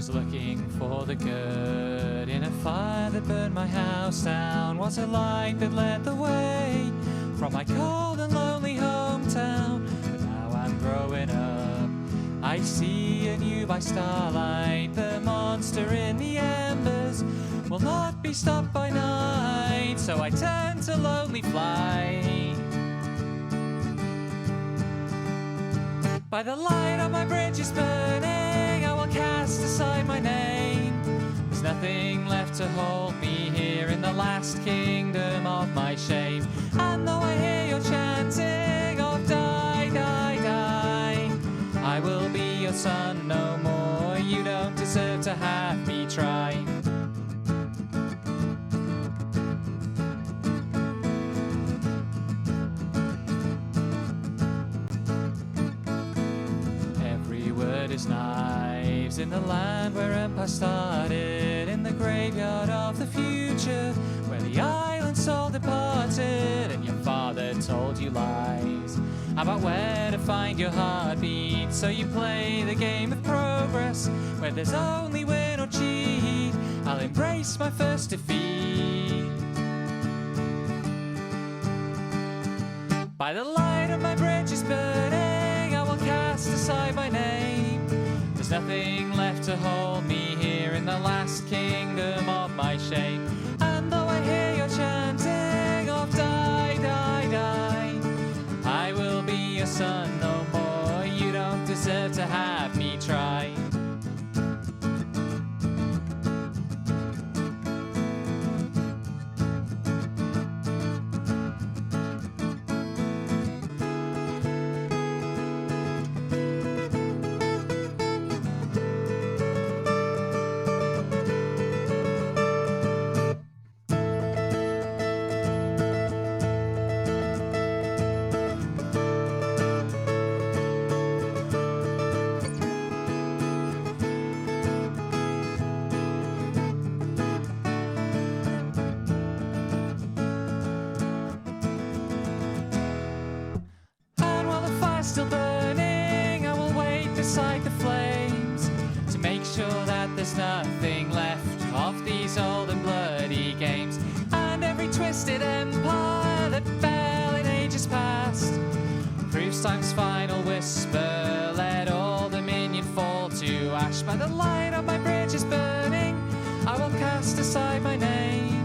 was looking for the good in a fire that burned my house down. Was a light that led the way from my cold and lonely hometown. But now I'm growing up, I see anew by starlight. The monster in the embers will not be stopped by night. So I turn to lonely flight. By the light on my bridge is burning, I will cast aside my name. There's nothing left to hold me here in the last kingdom of my shame. And though I hear your chanting of die, die, die, I will be your son no more. You don't deserve to have me try. Is knives in the land where empire started, in the graveyard of the future where the island soul departed. And your father told you lies about where to find your heartbeat, so you play the game of progress where there's only win or cheat. I'll embrace my first defeat. By the light of my bridge is burning, I will cast aside my name. There's nothing left to hold me here in the last kingdom of my shame. And though I hear your chanting of die, die, die, I will be your son no more. You don't deserve to have me try. Still burning, I will wait beside the flames to make sure that there's nothing left of these old and bloody games. And every twisted empire that fell in ages past proves time's final whisper, let all dominion fall to ash. By the light of my bridge is burning, I will cast aside my name.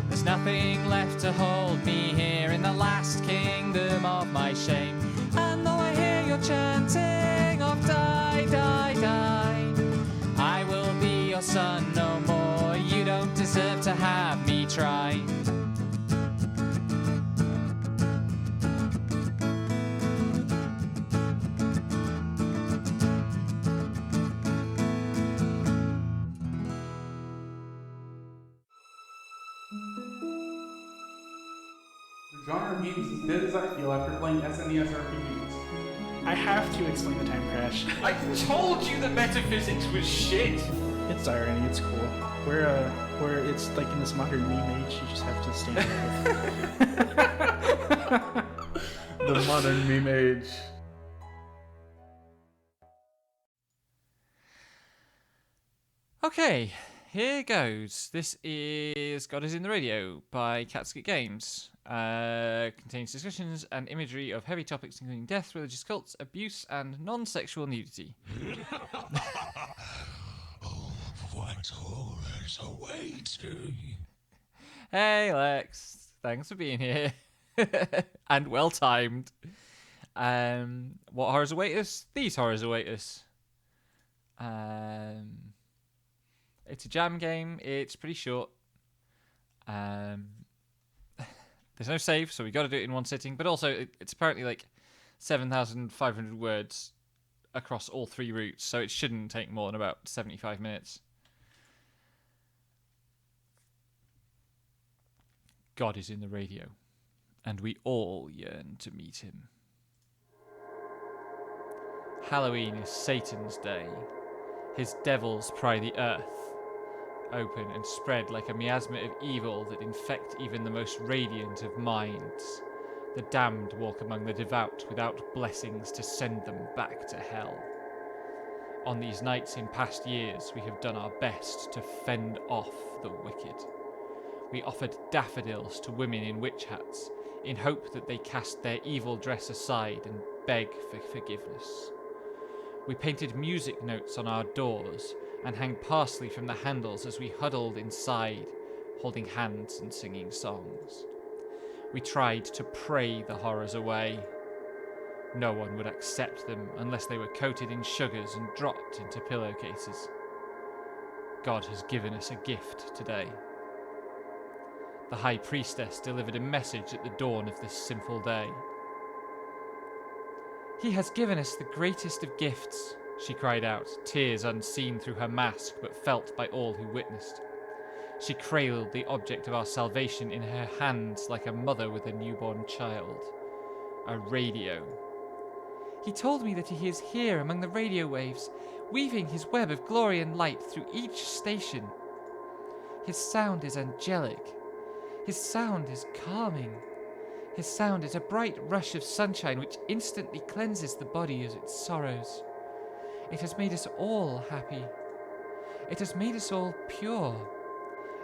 There's nothing left to hold me here in the last kingdom of my shame. And though I hear your chanting of die, die, die, I will be your son no more. You don't deserve to have me try. The genre of games is as dead as I feel after playing SNES RPGs. I have to explain the time crash. I told you that metaphysics was shit! It's irony, it's cool. Where it's like in this modern meme age, you just have to stand up. The modern meme age. Okay, here goes. This is God is in the Radio by Catskit Games. Contains discussions and imagery of heavy topics including death, religious cults, abuse, and non-sexual nudity. Oh, what horrors await me? Hey Lex, thanks for being here. And well timed. What horrors await us? These horrors await us. It's a jam game. It's pretty short. There's no save, so we got to do it in one sitting. But also, it's apparently like 7,500 words across all three routes, so it shouldn't take more than about 75 minutes. God is in the radio, and we all yearn to meet him. Halloween is Satan's day. His devils pry the earth open and spread like a miasma of evil that infect even the most radiant of minds. The damned walk among the devout without blessings to send them back to hell. On these nights in past years, we have done our best to fend off the wicked. We offered daffodils to women in witch hats, in hope that they cast their evil dress aside and beg for forgiveness. We painted music notes on our doors and hung parsley from the handles as we huddled inside, holding hands and singing songs. We tried to pray the horrors away. No one would accept them unless they were coated in sugars and dropped into pillowcases. God has given us a gift today. The High Priestess delivered a message at the dawn of this sinful day. He has given us the greatest of gifts, she cried out, tears unseen through her mask but felt by all who witnessed. She cradled the object of our salvation in her hands like a mother with a newborn child. A radio. He told me that he is here among the radio waves, weaving his web of glory and light through each station. His sound is angelic. His sound is calming. His sound is a bright rush of sunshine which instantly cleanses the body of its sorrows. It has made us all happy. It has made us all pure.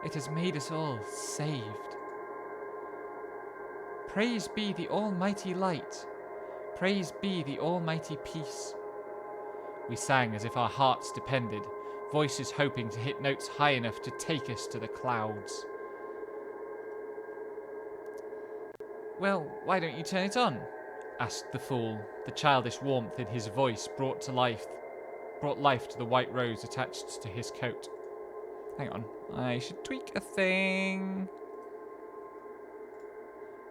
It has made us all saved. Praise be the almighty light. Praise be the almighty peace. We sang as if our hearts depended, voices hoping to hit notes high enough to take us to the clouds. Well, why don't you turn it on? Asked the fool, the childish warmth in his voice brought life to the white rose attached to his coat. Hang on, I should tweak a thing.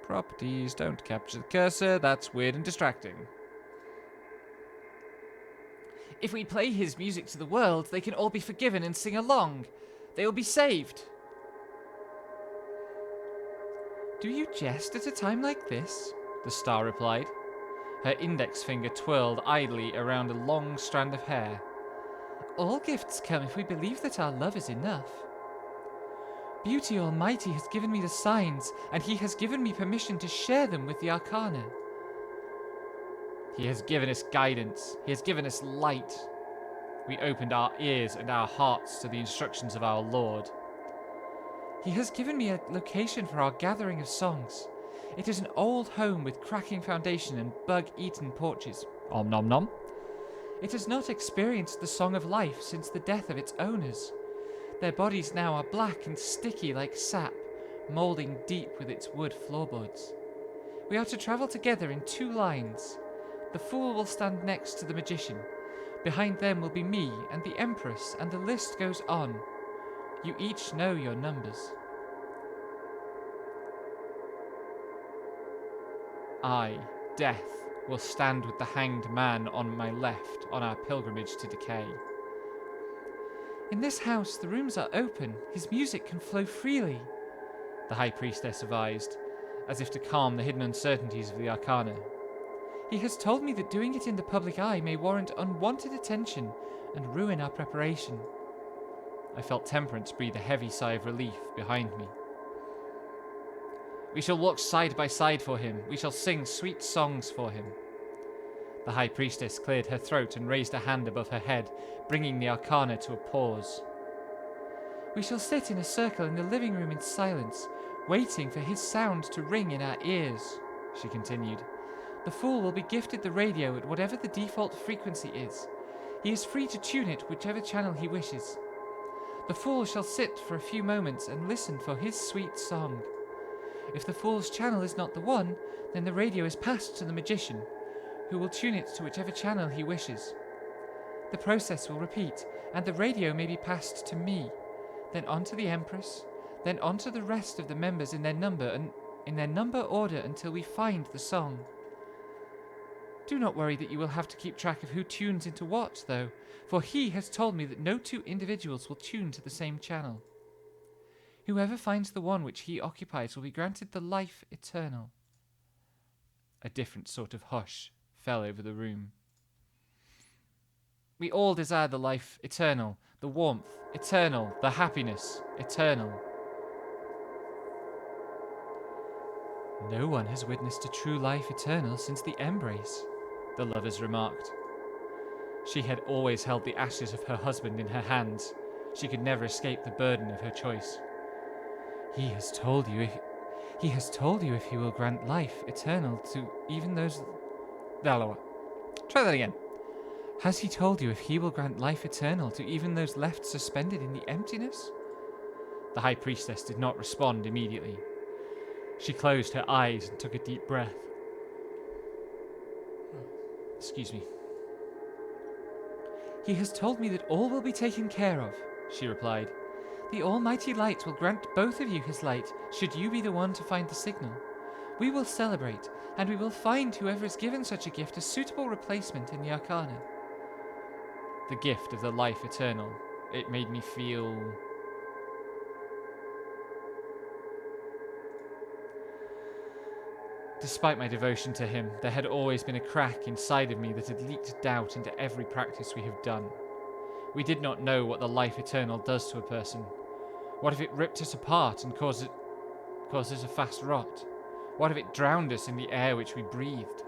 Properties, don't capture the cursor, that's weird and distracting. If we play his music to the world, they can all be forgiven and sing along. They will be saved. Do you jest at a time like this? The star replied. Her index finger twirled idly around a long strand of hair. All gifts come if we believe that our love is enough. Beauty Almighty has given me the signs, and he has given me permission to share them with the Arcana. He has given us guidance. He has given us light. We opened our ears and our hearts to the instructions of our Lord. He has given me a location for our gathering of songs. It is an old home with cracking foundation and bug-eaten porches. Om nom nom. It has not experienced the song of life since the death of its owners. Their bodies now are black and sticky like sap, moulding deep with its wood floorboards. We are to travel together in 2 lines. The fool will stand next to the magician. Behind them will be me and the Empress, and the list goes on. You each know your numbers. I, Death, will stand with the hanged man on my left on our pilgrimage to decay. In this house, the rooms are open. His music can flow freely, the High Priestess advised, as if to calm the hidden uncertainties of the Arcana. He has told me that doing it in the public eye may warrant unwanted attention and ruin our preparation. I felt Temperance breathe a heavy sigh of relief behind me. We shall walk side by side for him. We shall sing sweet songs for him. The High Priestess cleared her throat and raised a hand above her head, bringing the Arcana to a pause. We shall sit in a circle in the living room in silence, waiting for his sound to ring in our ears, she continued. The fool will be gifted the radio at whatever the default frequency is. He is free to tune it whichever channel he wishes. The fool shall sit for a few moments and listen for his sweet song. If the fool's channel is not the one, then the radio is passed to the magician, who will tune it to whichever channel he wishes. The process will repeat, and the radio may be passed to me, then on to the Empress, then on to the rest of the members in their number order until we find the song. Do not worry that you will have to keep track of who tunes into what, though, for he has told me that no 2 individuals will tune to the same channel. Whoever finds the one which he occupies will be granted the life eternal. A different sort of hush fell over the room. We all desire the life eternal, the warmth eternal, the happiness eternal. No one has witnessed a true life eternal since the embrace, the lovers remarked. She had always held the ashes of her husband in her hands. She could never escape the burden of her choice. He has told you if he will grant life eternal to even those... Try that again. Has he told you if he will grant life eternal to even those left suspended in the emptiness? The High Priestess did not respond immediately. She closed her eyes and took a deep breath. Excuse me. He has told me that all will be taken care of, she replied. The Almighty Light will grant both of you his light, should you be the one to find the signal. We will celebrate, and we will find whoever is given such a gift a suitable replacement in the Arcana. The gift of the life eternal. It made me feel... Despite my devotion to him, there had always been a crack inside of me that had leaked doubt into every practice we have done. We did not know what the life eternal does to a person. What if it ripped us apart and caused us a fast rot? What if it drowned us in the air which we breathed?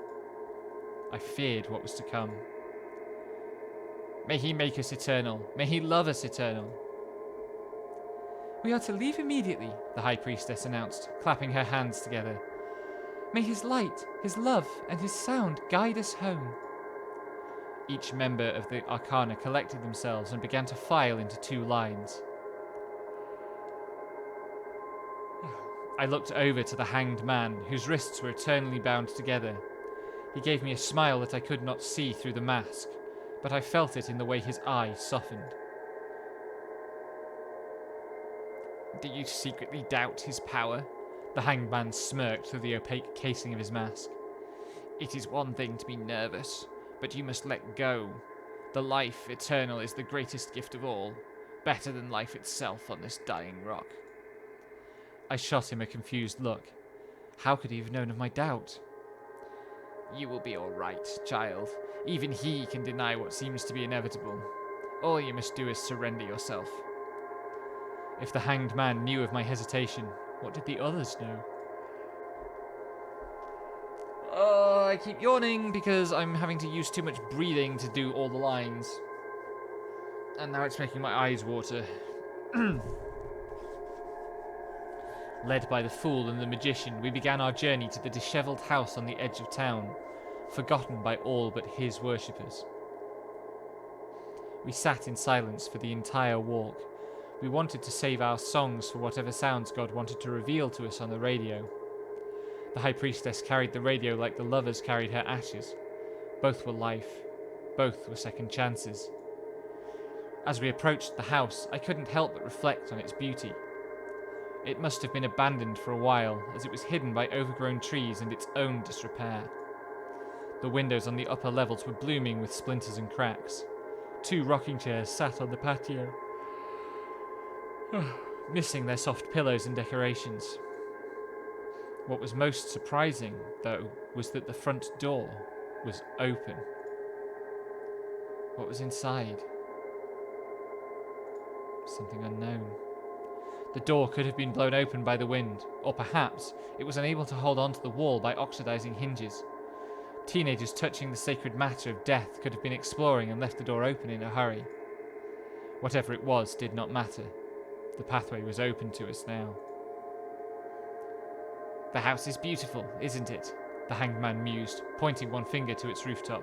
I feared what was to come. May he make us eternal. May he love us eternal. We are to leave immediately, the High Priestess announced, clapping her hands together. May his light, his love, and his sound guide us home. Each member of the Arcana collected themselves and began to file into 2 lines. I looked over to the hanged man, whose wrists were eternally bound together. He gave me a smile that I could not see through the mask, but I felt it in the way his eyes softened. Do you secretly doubt his power? The hanged man smirked through the opaque casing of his mask. It is one thing to be nervous, but you must let go. The life eternal is the greatest gift of all, better than life itself on this dying rock. I shot him a confused look. How could he have known of my doubt? You will be all right, child. Even he can deny what seems to be inevitable. All you must do is surrender yourself. If the hanged man knew of my hesitation, what did the others know? I keep yawning because I'm having to use too much breathing to do all the lines. And now it's making my eyes water. Led by the fool and the magician, we began our journey to the dishevelled house on the edge of town, forgotten by all but his worshippers. We sat in silence for the entire walk. We wanted to save our songs for whatever sounds God wanted to reveal to us on the radio. The High Priestess carried the radio like the lovers carried her ashes. Both were life. Both were second chances. As we approached the house, I couldn't help but reflect on its beauty. It must have been abandoned for a while, as it was hidden by overgrown trees and its own disrepair. The windows on the upper levels were blooming with splinters and cracks. 2 rocking chairs sat on the patio, missing their soft pillows and decorations. What was most surprising, though, was that the front door was open. What was inside? Something unknown. The door could have been blown open by the wind, or perhaps it was unable to hold onto the wall by oxidizing hinges. Teenagers touching the sacred matter of death could have been exploring and left the door open in a hurry. Whatever it was did not matter. The pathway was open to us now. The house is beautiful, isn't it? The hanged man mused, pointing one finger to its rooftop.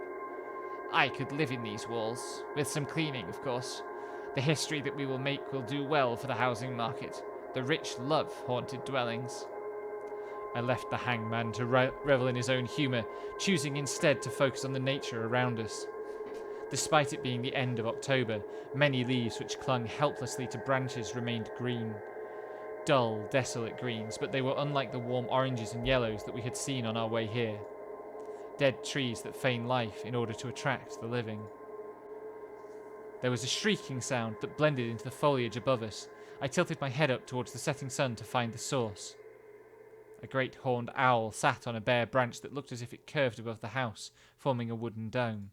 I could live in these walls, with some cleaning, of course. The history that we will make will do well for the housing market. The rich love haunted dwellings. I left the hanged man to revel in his own humour, choosing instead to focus on the nature around us. Despite it being the end of October, many leaves which clung helplessly to branches remained green. Dull, desolate greens, but they were unlike the warm oranges and yellows that we had seen on our way here. Dead trees that feign life in order to attract the living. There was a shrieking sound that blended into the foliage above us. I tilted my head up towards the setting sun to find the source. A great horned owl sat on a bare branch that looked as if it curved above the house, forming a wooden dome.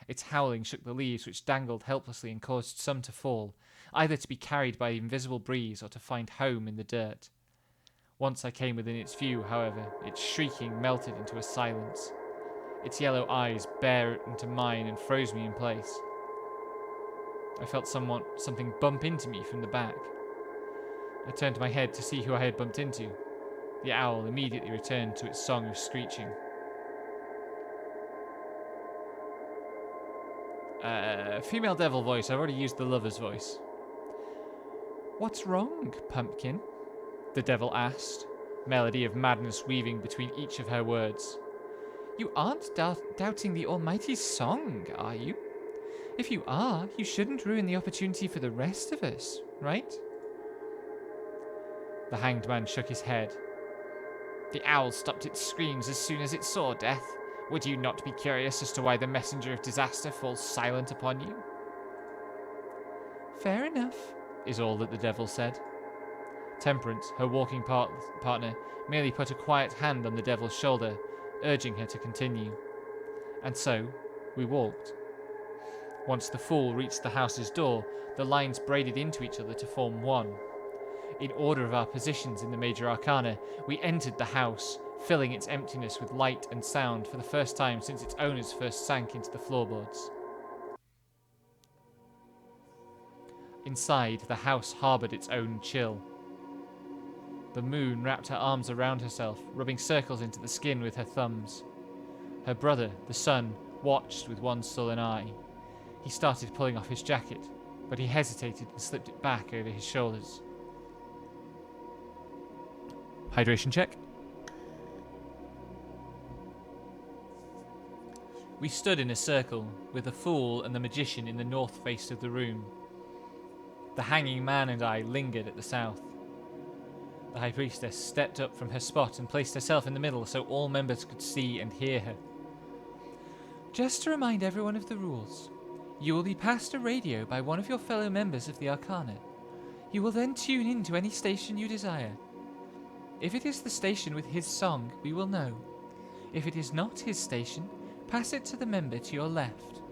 Its howling shook the leaves which dangled helplessly and caused some to fall, either to be carried by the invisible breeze or to find home in the dirt. Once I came within its view, however, its shrieking melted into a silence. Its yellow eyes bared into mine and froze me in place. I felt something bump into me from the back. I turned my head to see who I had bumped into. The owl immediately returned to its song of screeching. Female devil voice. I've already used the lover's voice. What's wrong, pumpkin? The devil asked, melody of madness weaving between each of her words. You aren't doubting the Almighty's song, are you? If you are, you shouldn't ruin the opportunity for the rest of us, right? The hanged man shook his head. The owl stopped its screams as soon as it saw death. Would you not be curious as to why the messenger of disaster falls silent upon you? Fair enough, is all that the devil said. Temperance, her walking partner, merely put a quiet hand on the devil's shoulder, urging her to continue. And so, we walked. Once the fool reached the house's door, the lines braided into each other to form one. In order of our positions in the major arcana, we entered the house, filling its emptiness with light and sound for the first time since its owners first sank into the floorboards. Inside, the house harbored its own chill. The moon wrapped her arms around herself, rubbing circles into the skin with her thumbs. Her brother, the sun, watched with one sullen eye. He started pulling off his jacket, but he hesitated and slipped it back over his shoulders. Hydration check. We stood in a circle, with the fool and the magician in the north face of the room. The hanging man and I lingered at the south. The high priestess stepped up from her spot and placed herself in the middle so all members could see and hear her. Just to remind everyone of the rules, you will be passed a radio by one of your fellow members of the Arcana. You will then tune in to any station you desire. If it is the station with his song, we will know. If it is not his station, pass it to the member to your left.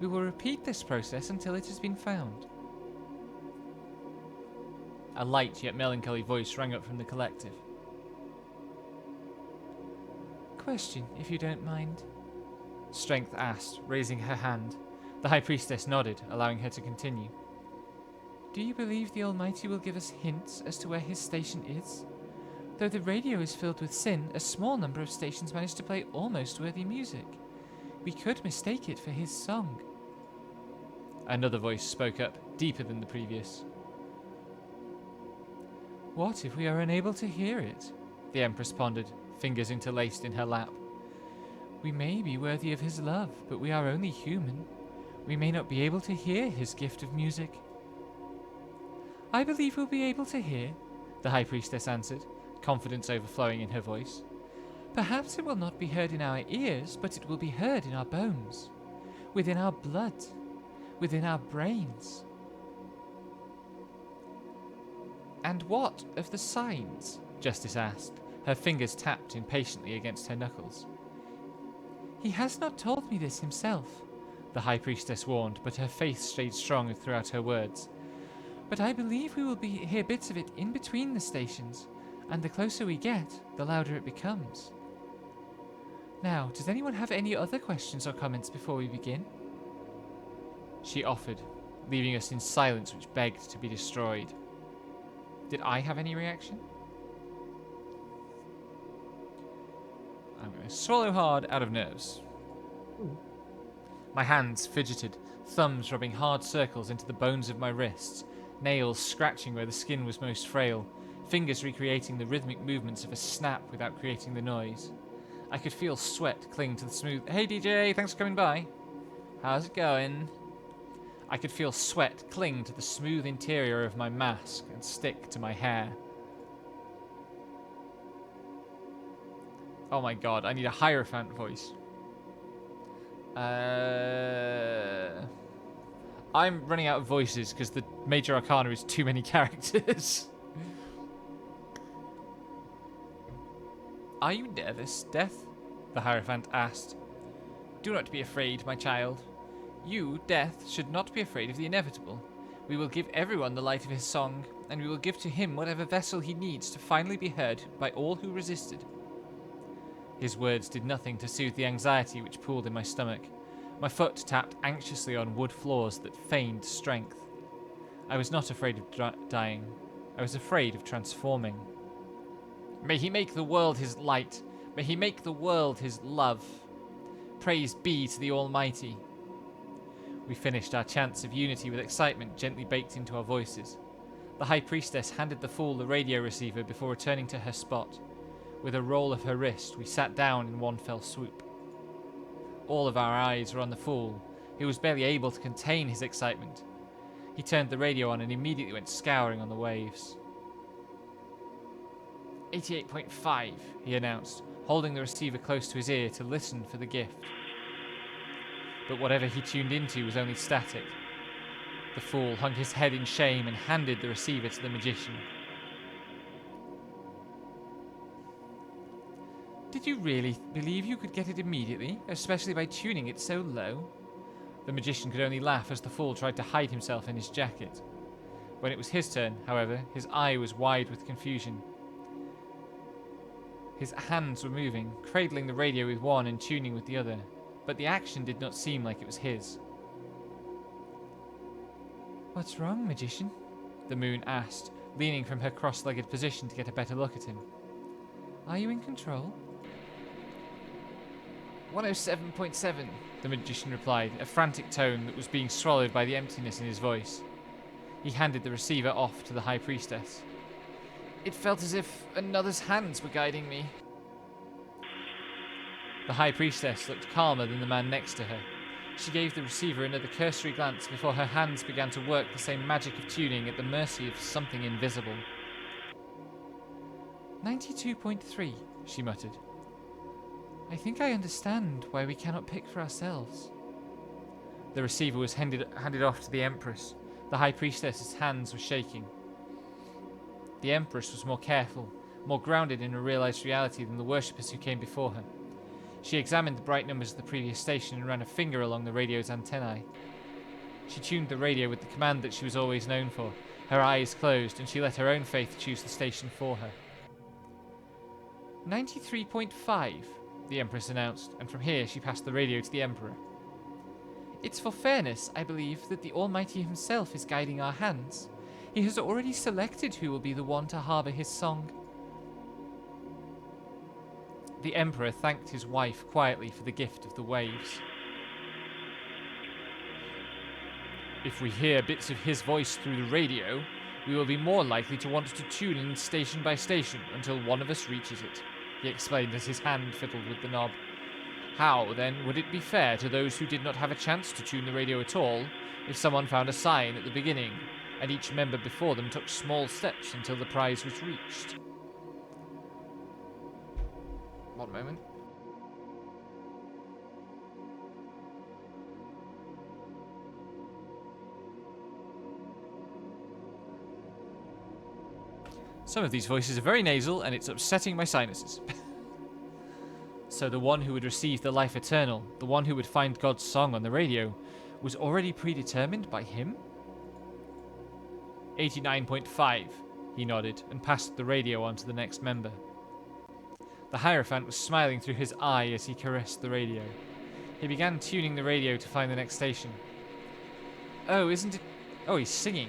We will repeat this process until it has been found. A light yet melancholy voice rang up from the collective. Question, if you don't mind. Strength asked, raising her hand. The high priestess nodded, allowing her to continue. Do you believe the Almighty will give us hints as to where his station is? Though the radio is filled with sin, a small number of stations manage to play almost worthy music. We could mistake it for his song. Another voice spoke up, deeper than the previous. What if we are unable to hear it? The Empress pondered, fingers interlaced in her lap. We may be worthy of his love, but we are only human. We may not be able to hear his gift of music. I believe we'll be able to hear, the High Priestess answered, confidence overflowing in her voice. Perhaps it will not be heard in our ears, but it will be heard in our bones, within our blood, within our brains. And what of the signs? Justice asked, her fingers tapped impatiently against her knuckles. He has not told me this himself, the High Priestess warned, but her face stayed strong throughout her words. But I believe we will hear bits of it in between the stations, and the closer we get, the louder it becomes. Now, does anyone have any other questions or comments before we begin? She offered, leaving us in silence which begged to be destroyed. Did I have any reaction? I'm going to swallow hard out of nerves. My hands fidgeted, thumbs rubbing hard circles into the bones of my wrists, nails scratching where the skin was most frail, fingers recreating the rhythmic movements of a snap without creating the noise. I could feel sweat cling to the smooth... Hey DJ, thanks for coming by. How's it going? I could feel sweat cling to the smooth interior of my mask and stick to my hair. Oh my god, I need a Hierophant voice. I'm running out of voices because the Major Arcana is too many characters. Are you nervous, Death? The Hierophant asked. Do not be afraid, my child. You, Death, should not be afraid of the inevitable. We will give everyone the light of his song, and we will give to him whatever vessel he needs to finally be heard by all who resisted. His words did nothing to soothe the anxiety which pooled in my stomach. My foot tapped anxiously on wood floors that feigned strength. I was not afraid of dying. I was afraid of transforming. May he make the world his light. May he make the world his love. Praise be to the Almighty. We finished our chants of unity with excitement gently baked into our voices. The High Priestess handed the fool the radio receiver before returning to her spot. With a roll of her wrist, we sat down in one fell swoop. All of our eyes were on the fool, who was barely able to contain his excitement. He turned the radio on and immediately went scouring on the waves. 88.5, he announced, holding the receiver close to his ear to listen for the gift. But whatever he tuned into was only static. The fool hung his head in shame and handed the receiver to the magician. Did you really believe you could get it immediately, especially by tuning it so low? The magician could only laugh as the fool tried to hide himself in his jacket. When it was his turn, however, his eye was wide with confusion. His hands were moving, cradling the radio with one and tuning with the other, but the action did not seem like it was his. What's wrong, magician? The moon asked, leaning from her cross-legged position to get a better look at him. Are you in control? 107.7, the magician replied, a frantic tone that was being swallowed by the emptiness in his voice. He handed the receiver off to the High Priestess. It felt as if another's hands were guiding me. The High Priestess looked calmer than the man next to her. She gave the receiver another cursory glance before her hands began to work the same magic of tuning at the mercy of something invisible. 92.3, she muttered. I think I understand why we cannot pick for ourselves. The receiver was handed off to the Empress. The High Priestess's hands were shaking. The Empress was more careful, more grounded in a realized reality than the worshippers who came before her. She examined the bright numbers of the previous station and ran a finger along the radio's antennae. She tuned the radio with the command that she was always known for. Her eyes closed, and she let her own faith choose the station for her. 93.5, the Empress announced, and from here she passed the radio to the Emperor. It's for fairness, I believe, that the Almighty himself is guiding our hands. He has already selected who will be the one to harbour his song. The Emperor thanked his wife quietly for the gift of the waves. If we hear bits of his voice through the radio, we will be more likely to want to tune in station by station until one of us reaches it, he explained as his hand fiddled with the knob. How, then, would it be fair to those who did not have a chance to tune the radio at all if someone found a sign at the beginning, and each member before them took small steps until the prize was reached? One moment. Some of these voices are very nasal, and it's upsetting my sinuses. So the one who would receive the life eternal, the one who would find God's song on the radio, was already predetermined by him? 89.5, he nodded, and passed the radio on to the next member. The Hierophant was smiling through his eye as he caressed the radio. He began tuning the radio to find the next station. Oh, isn't it... Oh, he's singing.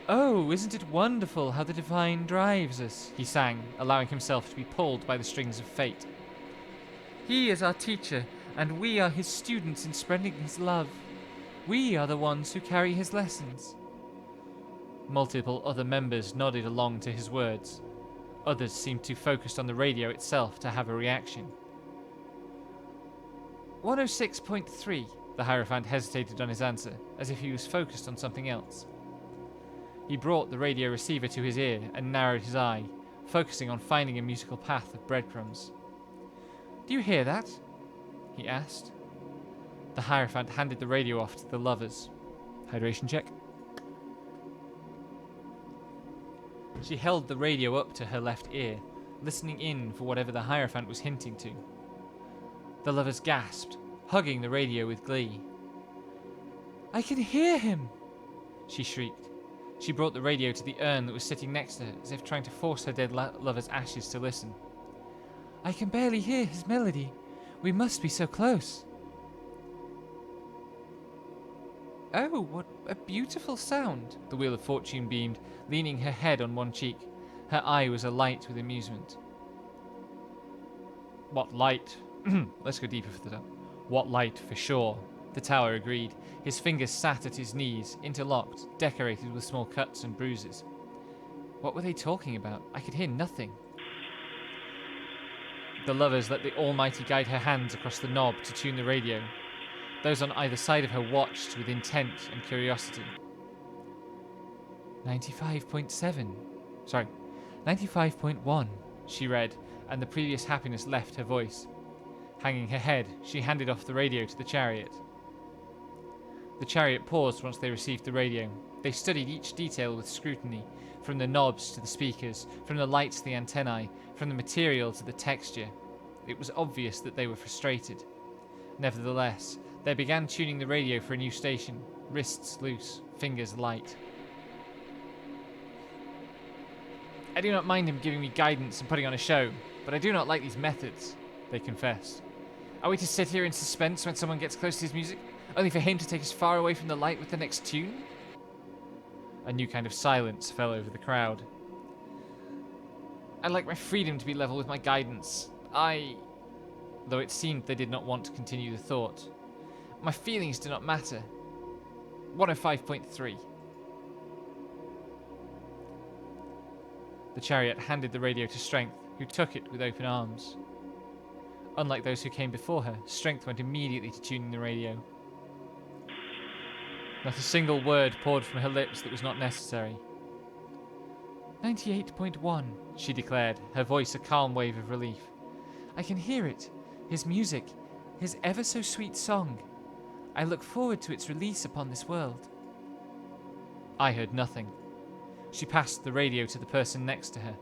Oh, isn't it wonderful how the divine drives us, he sang, allowing himself to be pulled by the strings of fate. He is our teacher, and we are his students in spreading his love. We are the ones who carry his lessons. Multiple other members nodded along to his words. Others seemed too focused on the radio itself to have a reaction. 106.3, the Hierophant hesitated on his answer, as if he was focused on something else. He brought the radio receiver to his ear and narrowed his eye, focusing on finding a musical path of breadcrumbs. Do you hear that? He asked. The Hierophant handed the radio off to the lovers. Hydration check. She held the radio up to her left ear, listening in for whatever the Hierophant was hinting to. The lovers gasped, hugging the radio with glee. I can hear him! She shrieked. She brought the radio to the urn that was sitting next to her, as if trying to force her dead lover's ashes to listen. I can barely hear his melody. We must be so close. Oh, what a beautiful sound, the Wheel of Fortune beamed, leaning her head on one cheek. Her eye was alight with amusement. What light? Let's go deeper for that. What light, for sure, the tower agreed. His fingers sat at his knees, interlocked, decorated with small cuts and bruises. What were they talking about? I could hear nothing. The lovers let the Almighty guide her hands across the knob to tune the radio. Those on either side of her watched with intent and curiosity. 95.1, she read, and the previous happiness left her voice. Hanging her head, she handed off the radio to the chariot. The chariot paused once they received the radio. They studied each detail with scrutiny, from the knobs to the speakers, from the lights to the antennae, from the material to the texture. It was obvious that they were frustrated. Nevertheless, they began tuning the radio for a new station, wrists loose, fingers light. I do not mind him giving me guidance and putting on a show, but I do not like these methods, they confessed. Are we to sit here in suspense when someone gets close to his music, only for him to take us far away from the light with the next tune? A new kind of silence fell over the crowd. I'd like my freedom to be level with my guidance. Though it seemed they did not want to continue the thought. My feelings do not matter. 105.3. The chariot handed the radio to Strength, who took it with open arms. Unlike those who came before her, Strength went immediately to tuning the radio. Not a single word poured from her lips that was not necessary. 98.1, she declared, her voice a calm wave of relief. I can hear it, his music, his ever so sweet song. I look forward to its release upon this world. I heard nothing. She passed the radio to the person next to her.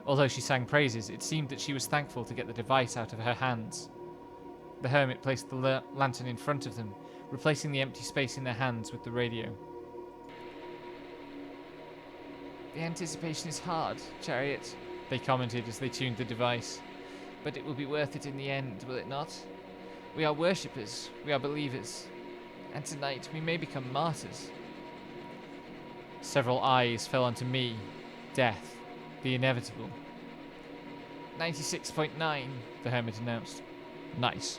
Although she sang praises, it seemed that she was thankful to get the device out of her hands. The hermit placed the lantern in front of them, replacing the empty space in their hands with the radio. The anticipation is hard, Chariot, they commented as they tuned the device. But it will be worth it in the end, will it not? We are worshippers, we are believers, and tonight we may become martyrs. Several eyes fell onto me. Death. The inevitable. 96.9, the hermit announced. Nice.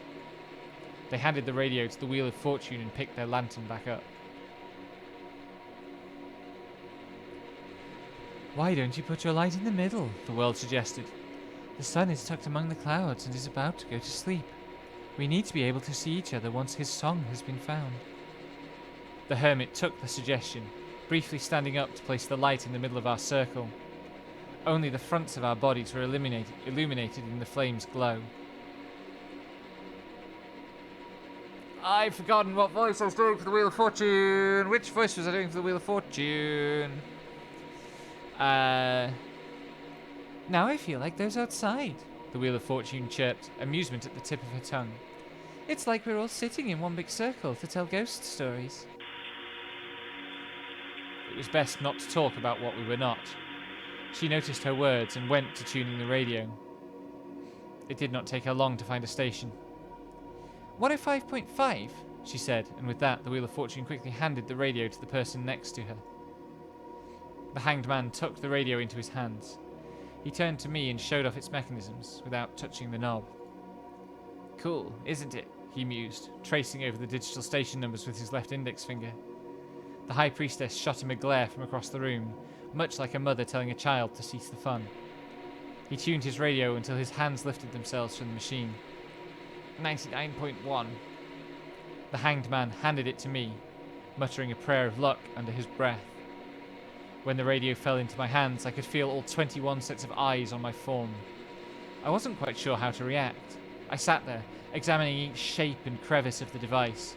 They handed the radio to the Wheel of Fortune and picked their lantern back up. Why don't you put your light in the middle? The world suggested. The sun is tucked among the clouds and is about to go to sleep. We need to be able to see each other once his song has been found. The hermit took the suggestion, briefly standing up to place the light in the middle of our circle. Only the fronts of our bodies were illuminated in the flame's glow. I've forgotten what voice I was doing for the Wheel of Fortune. Which voice was I doing for the Wheel of Fortune? Now I feel like those outside, the Wheel of Fortune chirped, amusement at the tip of her tongue. It's like we're all sitting in one big circle to tell ghost stories. It was best not to talk about what we were not. She noticed her words and went to tuning the radio. It did not take her long to find a station. 105.5, she said, and with that the Wheel of Fortune quickly handed the radio to the person next to her. The hanged man took the radio into his hands. He turned to me and showed off its mechanisms without touching the knob. Cool, isn't it? He mused, tracing over the digital station numbers with his left index finger. The High Priestess shot him a glare from across the room, much like a mother telling a child to cease the fun. He tuned his radio until his hands lifted themselves from the machine. 99.1. The hanged man handed it to me, muttering a prayer of luck under his breath. When the radio fell into my hands, I could feel all 21 sets of eyes on my form. I wasn't quite sure how to react. I sat there, examining each shape and crevice of the device.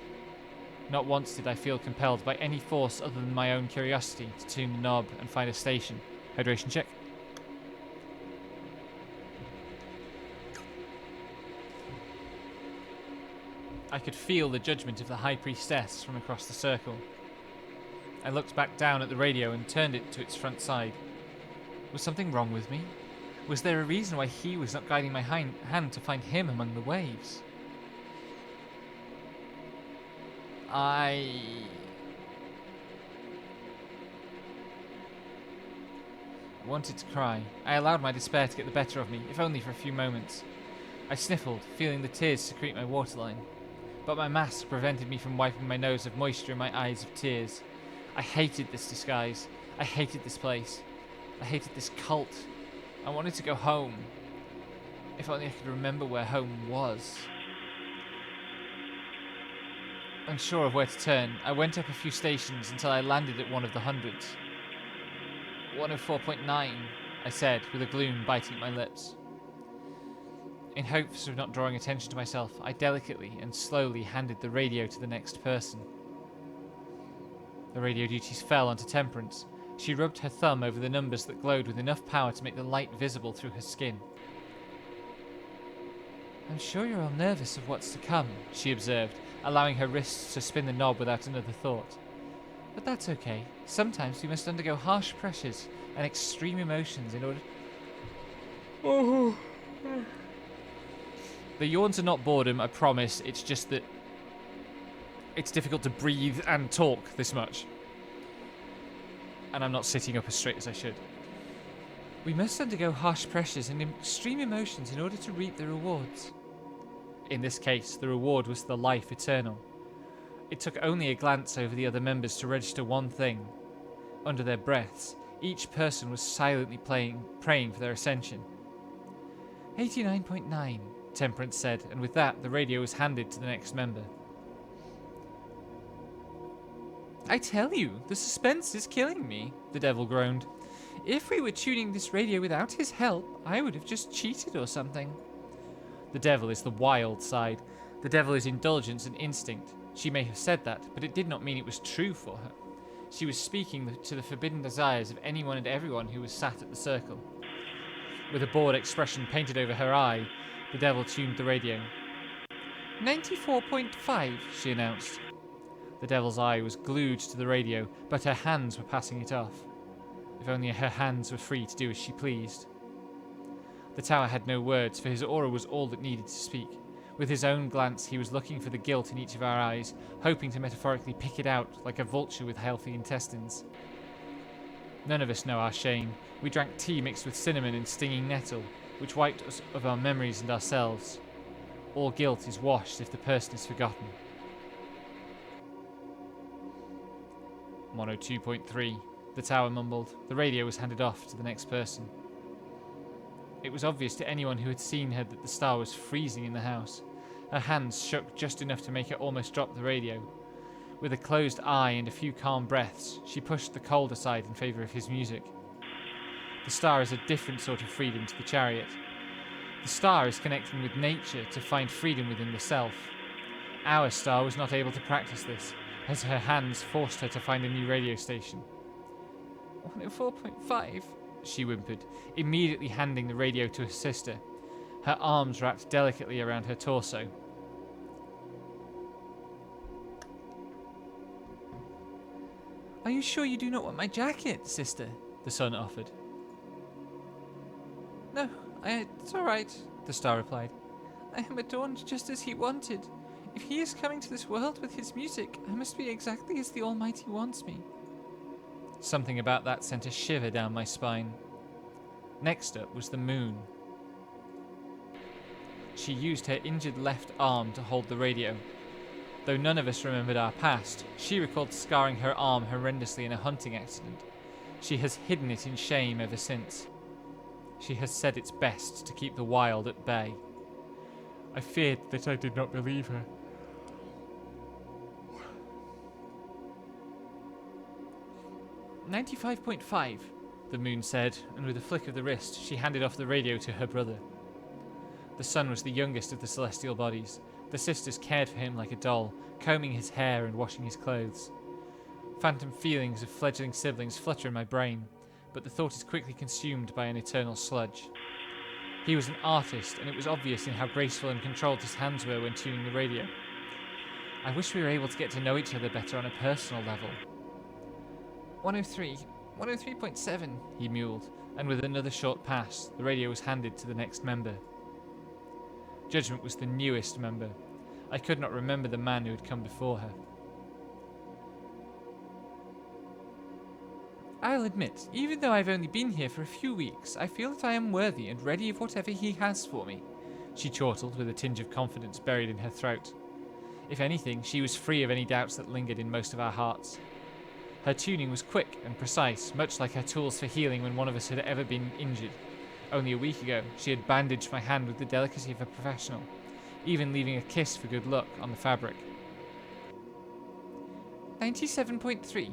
Not once did I feel compelled by any force other than my own curiosity to tune the knob and find a station. Hydration check. I could feel the judgment of the High Priestess from across the circle. I looked back down at the radio and turned it to its front side. Was something wrong with me? Was there a reason why he was not guiding my hand to find him among the waves? I wanted to cry. I allowed my despair to get the better of me, if only for a few moments. I sniffled, feeling the tears secrete my waterline. But my mask prevented me from wiping my nose of moisture and my eyes of tears. I hated this disguise. I hated this place. I hated this cult. I wanted to go home. If only I could remember where home was. Unsure of where to turn, I went up a few stations until I landed at one of the hundreds. 104.9, I said, with a gloom biting at my lips. In hopes of not drawing attention to myself, I delicately and slowly handed the radio to the next person. The radio duties fell onto Temperance. She rubbed her thumb over the numbers that glowed with enough power to make the light visible through her skin. I'm sure you're all nervous of what's to come, she observed, allowing her wrists to spin the knob without another thought. But that's okay. Sometimes we must undergo harsh pressures and extreme emotions in order... The yawns are not boredom, I promise. It's just that it's difficult to breathe and talk this much. And I'm not sitting up as straight as I should. We must undergo harsh pressures and extreme emotions in order to reap the rewards. In this case, the reward was the life eternal. It took only a glance over the other members to register one thing. Under their breaths, each person was silently praying for their ascension. 89.9, Temperance said, and with that, the radio was handed to the next member. I tell you, the suspense is killing me, the devil groaned. If we were tuning this radio without his help, I would have just cheated or something. The devil is the wild side. The devil is indulgence and instinct. She may have said that, but it did not mean it was true for her. She was speaking to the forbidden desires of anyone and everyone who was sat at the circle. With a bored expression painted over her eye, the devil tuned the radio. 94.5, she announced. The devil's eye was glued to the radio, but her hands were passing it off. If only her hands were free to do as she pleased. The tower had no words, for his aura was all that needed to speak. With his own glance, he was looking for the guilt in each of our eyes, hoping to metaphorically pick it out like a vulture with healthy intestines. None of us know our shame. We drank tea mixed with cinnamon and stinging nettle, which wiped us of our memories and ourselves. All guilt is washed if the person is forgotten. 102.3, the tower mumbled. The radio was handed off to the next person. It was obvious to anyone who had seen her that the star was freezing in the house. Her hands shook just enough to make her almost drop the radio. With a closed eye and a few calm breaths, she pushed the cold aside in favour of his music. The star is a different sort of freedom to the chariot. The star is connecting with nature to find freedom within the self. Our star was not able to practice this, as her hands forced her to find a new radio station. 104.5, she whimpered, immediately handing the radio to her sister, her arms wrapped delicately around her torso. Are you sure you do not want my jacket, sister? The son offered. No, it's all right, the star replied. I am adorned just as he wanted. If he is coming to this world with his music, I must be exactly as the Almighty wants me. Something about that sent a shiver down my spine. Next up was the moon. She used her injured left arm to hold the radio. Though none of us remembered our past, she recalled scarring her arm horrendously in a hunting accident. She has hidden it in shame ever since. She has said it's best to keep the wild at bay. I feared that I did not believe her. "95.5, the moon said, and with a flick of the wrist, she handed off the radio to her brother. The son was the youngest of the celestial bodies. The sisters cared for him like a doll, combing his hair and washing his clothes. Phantom feelings of fledgling siblings flutter in my brain, but the thought is quickly consumed by an eternal sludge. He was an artist, and it was obvious in how graceful and controlled his hands were when tuning the radio. I wish we were able to get to know each other better on a personal level. 103, 103.7, he mewled, and with another short pass, the radio was handed to the next member. Judgment was the newest member. I could not remember the man who had come before her. I'll admit, even though I've only been here for a few weeks, I feel that I am worthy and ready of whatever he has for me, she chortled with a tinge of confidence buried in her throat. If anything, she was free of any doubts that lingered in most of our hearts. Her tuning was quick and precise, much like her tools for healing when one of us had ever been injured. Only a week ago, she had bandaged my hand with the delicacy of a professional, even leaving a kiss for good luck on the fabric. 97.3,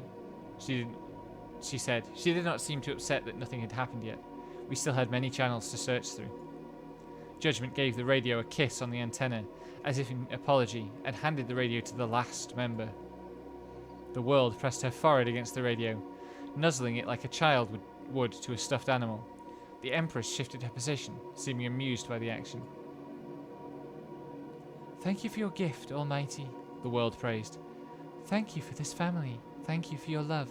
she said. She did not seem too upset that nothing had happened yet. We still had many channels to search through. Judgment gave the radio a kiss on the antenna, as if in apology, and handed the radio to the last member. The world pressed her forehead against the radio, nuzzling it like a child would to a stuffed animal. The Empress shifted her position, seeming amused by the action. Thank you for your gift, Almighty, the world praised. Thank you for this family. Thank you for your love.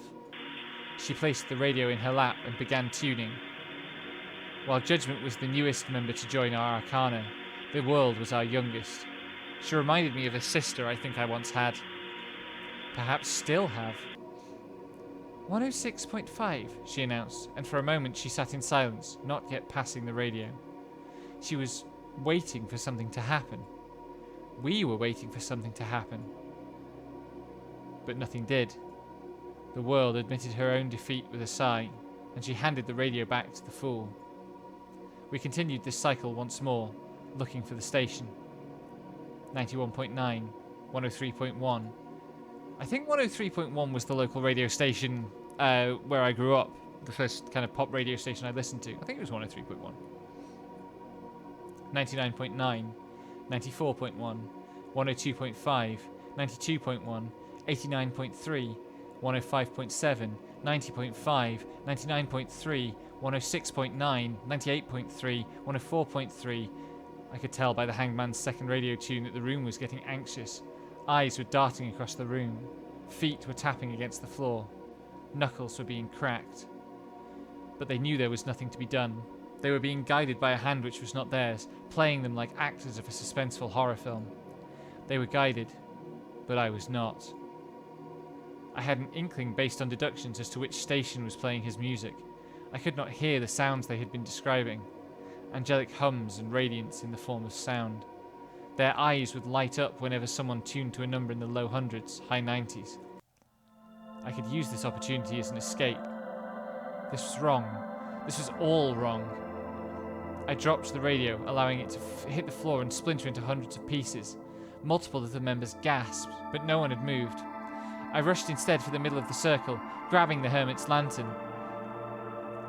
She placed the radio in her lap and began tuning. While Judgment was the newest member to join our Arcana, the world was our youngest. She reminded me of a sister I think I once had. Perhaps still have. 106.5, she announced, and for a moment she sat in silence, not yet passing the radio. She was waiting for something to happen. We were waiting for something to happen. But nothing did. The world admitted her own defeat with a sigh, and she handed the radio back to the fool. We continued this cycle once more, looking for the station. 91.9, 103.1. I think 103.1 was the local radio station where I grew up. The first kind of pop radio station I listened to. I think it was 103.1. 99.9, 94.1, 102.5, 92.1, 89.3, 105.7, 90.5, 99.3, 106.9, 98.3, 104.3. I could tell by the hangman's second radio tune that the room was getting anxious. Eyes were darting across the room. Feet were tapping against the floor. Knuckles were being cracked. But they knew there was nothing to be done. They were being guided by a hand which was not theirs, playing them like actors of a suspenseful horror film. They were guided, but I was not. I had an inkling based on deductions as to which station was playing his music. I could not hear the sounds they had been describing. Angelic hums and radiance in the form of sound. Their eyes would light up whenever someone tuned to a number in the low hundreds, high 90s. I could use this opportunity as an escape. This was wrong. This was all wrong. I dropped the radio, allowing it to hit the floor and splinter into hundreds of pieces. Multiple of the members gasped, but no one had moved. I rushed instead for the middle of the circle, grabbing the hermit's lantern.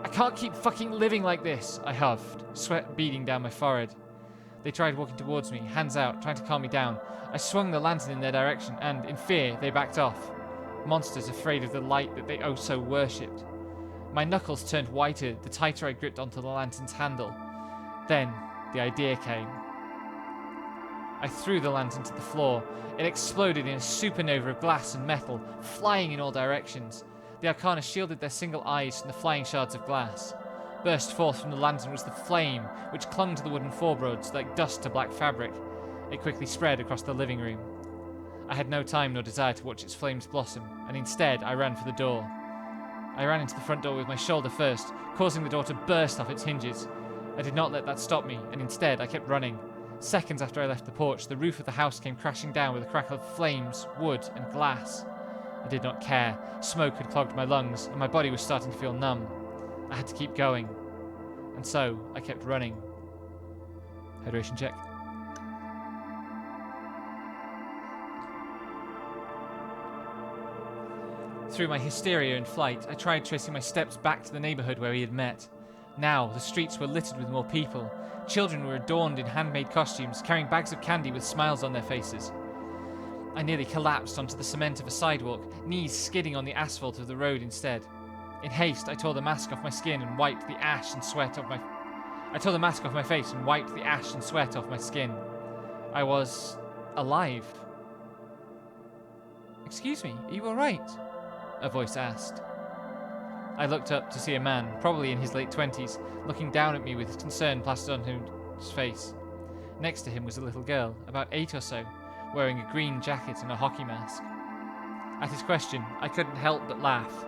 I can't keep fucking living like this, I huffed, sweat beading down my forehead. They tried walking towards me, hands out, trying to calm me down. I swung the lantern in their direction and, in fear, they backed off. Monsters afraid of the light that they oh so worshipped. My knuckles turned whiter the tighter I gripped onto the lantern's handle. Then, the idea came. I threw the lantern to the floor. It exploded in a supernova of glass and metal, flying in all directions. The Arcana shielded their single eyes from the flying shards of glass. Burst forth from the lantern was the flame, which clung to the wooden floorboards like dust to black fabric. It quickly spread across the living room. I had no time nor desire to watch its flames blossom, and instead I ran for the door. I ran into the front door with my shoulder first, causing the door to burst off its hinges. I did not let that stop me, and instead I kept running. Seconds after I left the porch, the roof of the house came crashing down with a crackle of flames, wood, and glass. I did not care. Smoke had clogged my lungs, and my body was starting to feel numb. I had to keep going. And so, I kept running. Hydration check. Through my hysteria and flight, I tried tracing my steps back to the neighborhood where we had met. Now, the streets were littered with more people. Children were adorned in handmade costumes, carrying bags of candy with smiles on their faces. I nearly collapsed onto the cement of a sidewalk, knees skidding on the asphalt of the road instead. In haste, I tore the mask off my skin and wiped the ash and sweat off my... I tore the mask off my face and wiped the ash and sweat off my skin. I was... alive. Excuse me, are you alright? A voice asked. I looked up to see a man, probably in his late 20s, looking down at me with concern plastered on his face. Next to him was a little girl, about 8 or so, wearing a green jacket and a hockey mask. At his question, I couldn't help but laugh.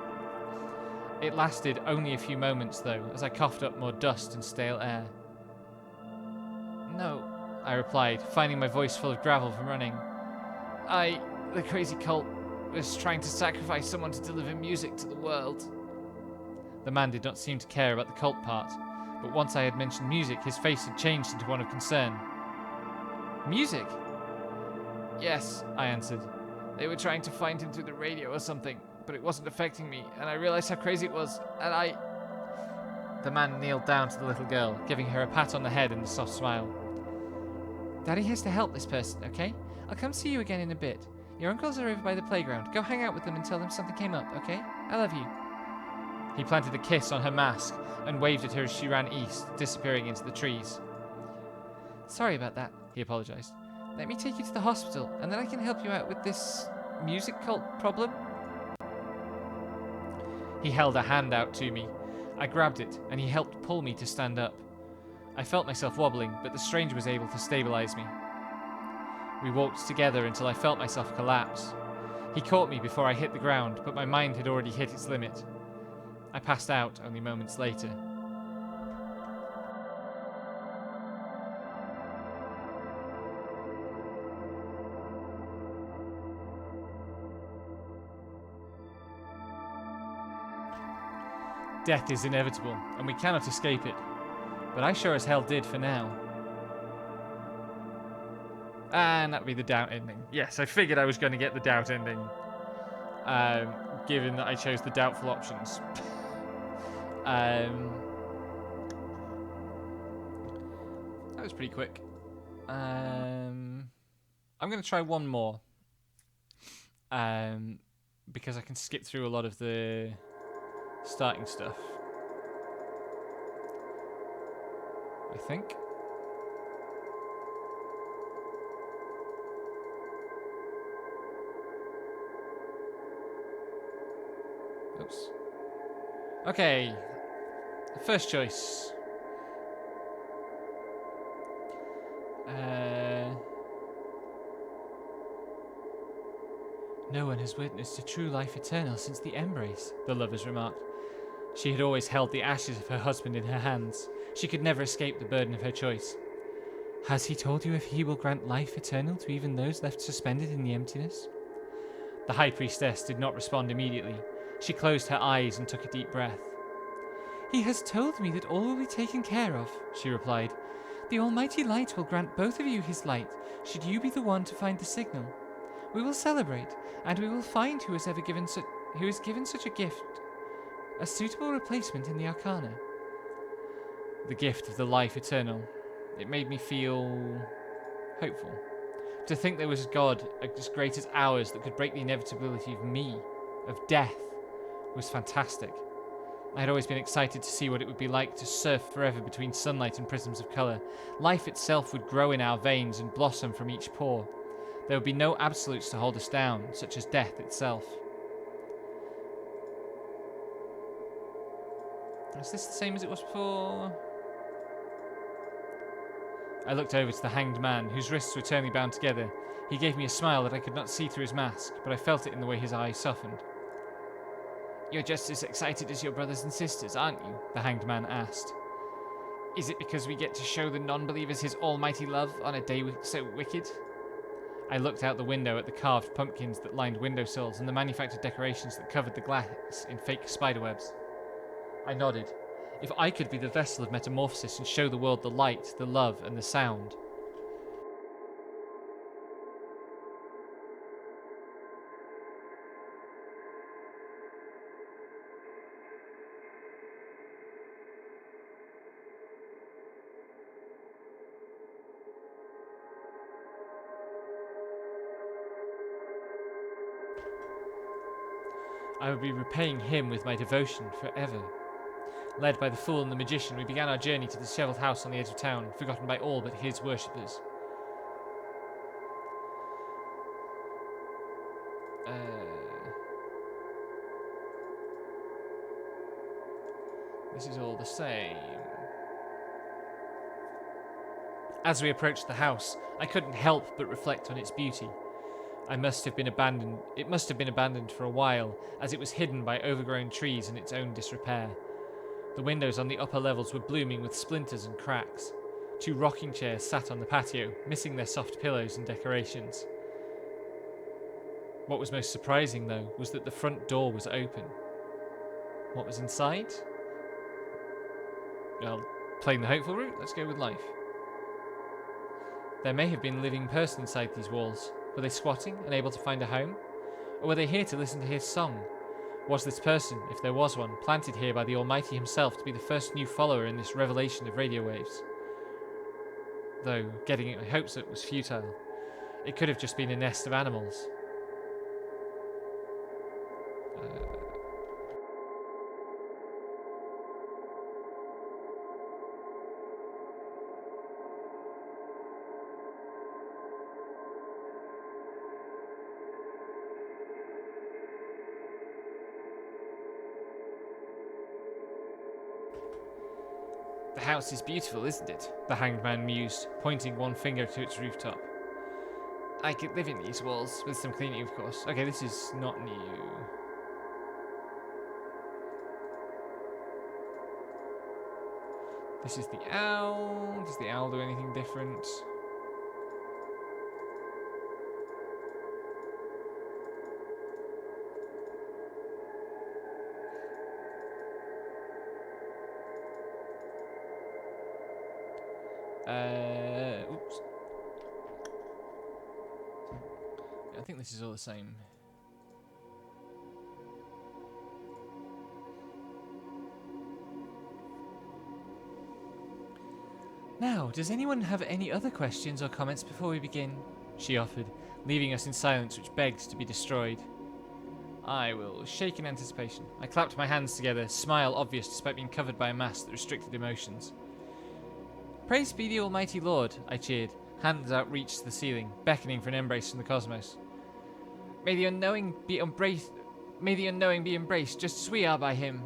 It lasted only a few moments, though, as I coughed up more dust and stale air. "No," I replied, finding my voice full of gravel from running. The crazy cult, was trying to sacrifice someone to deliver music to the world." The man did not seem to care about the cult part, but once I had mentioned music, his face had changed into one of concern. "Music?" "Yes," I answered. "They were trying to find him through the radio or something, but it wasn't affecting me, and I realized how crazy it was, and The man kneeled down to the little girl, giving her a pat on the head and a soft smile. "Daddy has to help this person, okay? I'll come see you again in a bit. Your uncles are over by the playground. Go hang out with them and tell them something came up, okay? I love you." He planted a kiss on her mask and waved at her as she ran east, disappearing into the trees. "Sorry about that," he apologized. "Let me take you to the hospital, and then I can help you out with this music cult problem." He held a hand out to me. I grabbed it, and he helped pull me to stand up. I felt myself wobbling, but the stranger was able to stabilize me. We walked together until I felt myself collapse. He caught me before I hit the ground, but my mind had already hit its limit. I passed out only moments later. Death is inevitable, and we cannot escape it. But I sure as hell did for now. And that would be the doubt ending. Yes, I figured I was going to get the doubt ending. Given that I chose the doubtful options. That was pretty quick. I'm going to try one more. Because I can skip through a lot of the starting stuff. I think. Oops. Okay. First choice. No one has witnessed a true life eternal since the embrace, the lovers remarked. She had always held the ashes of her husband in her hands. She could never escape the burden of her choice. Has he told you if he will grant life eternal to even those left suspended in the emptiness? The high priestess did not respond immediately. She closed her eyes and took a deep breath. He has told me that all will be taken care of, she replied. The almighty light will grant both of you his light, should you be the one to find the signal. We will celebrate, and we will find who has given such a gift, a suitable replacement in the Arcana. The gift of the life eternal. It made me feel hopeful. To think there was a God as great as ours that could break the inevitability of me, of death, was fantastic. I had always been excited to see what it would be like to surf forever between sunlight and prisms of colour. Life itself would grow in our veins and blossom from each pore. There would be no absolutes to hold us down, such as death itself. Is this the same as it was before? I looked over to the hanged man, whose wrists were firmly bound together. He gave me a smile that I could not see through his mask, but I felt it in the way his eyes softened. You're just as excited as your brothers and sisters, aren't you? The hanged man asked. Is it because we get to show the non-believers his almighty love on a day so wicked? I looked out the window at the carved pumpkins that lined windowsills and the manufactured decorations that covered the glass in fake spiderwebs. I nodded. If I could be the vessel of metamorphosis and show the world the light, the love, and the sound. I would be repaying him with my devotion forever. Led by the fool and the magician, we began our journey to the dishevelled house on the edge of town, forgotten by all but his worshippers. This is all the same. As we approached the house, I couldn't help but reflect on its beauty. It must have been abandoned for a while, as it was hidden by overgrown trees and its own disrepair. The windows on the upper levels were blooming with splinters and cracks. 2 rocking chairs sat on the patio, missing their soft pillows and decorations. What was most surprising, though, was that the front door was open. What was inside? Well, playing the hopeful route, let's go with life. There may have been a living person inside these walls. Were they squatting, unable to find a home? Or were they here to listen to his song? Was this person, if there was one, planted here by the Almighty himself to be the first new follower in this revelation of radio waves? Though, getting my hopes up was futile. It could have just been a nest of animals. The house is beautiful, isn't it? The hanged man mused, pointing one finger to its rooftop. I could live in these walls, with some cleaning, of course. Okay, this is not new. This is the owl. Does the owl do anything different? Oops. I think this is all the same. Now, does anyone have any other questions or comments before we begin? She offered, leaving us in silence which begged to be destroyed. I will shake in anticipation. I clapped my hands together, smile obvious despite being covered by a mask that restricted emotions. Praise be the Almighty Lord, I cheered, hands outreached to the ceiling, beckoning for an embrace from the cosmos. May the unknowing be embraced just as we are by him.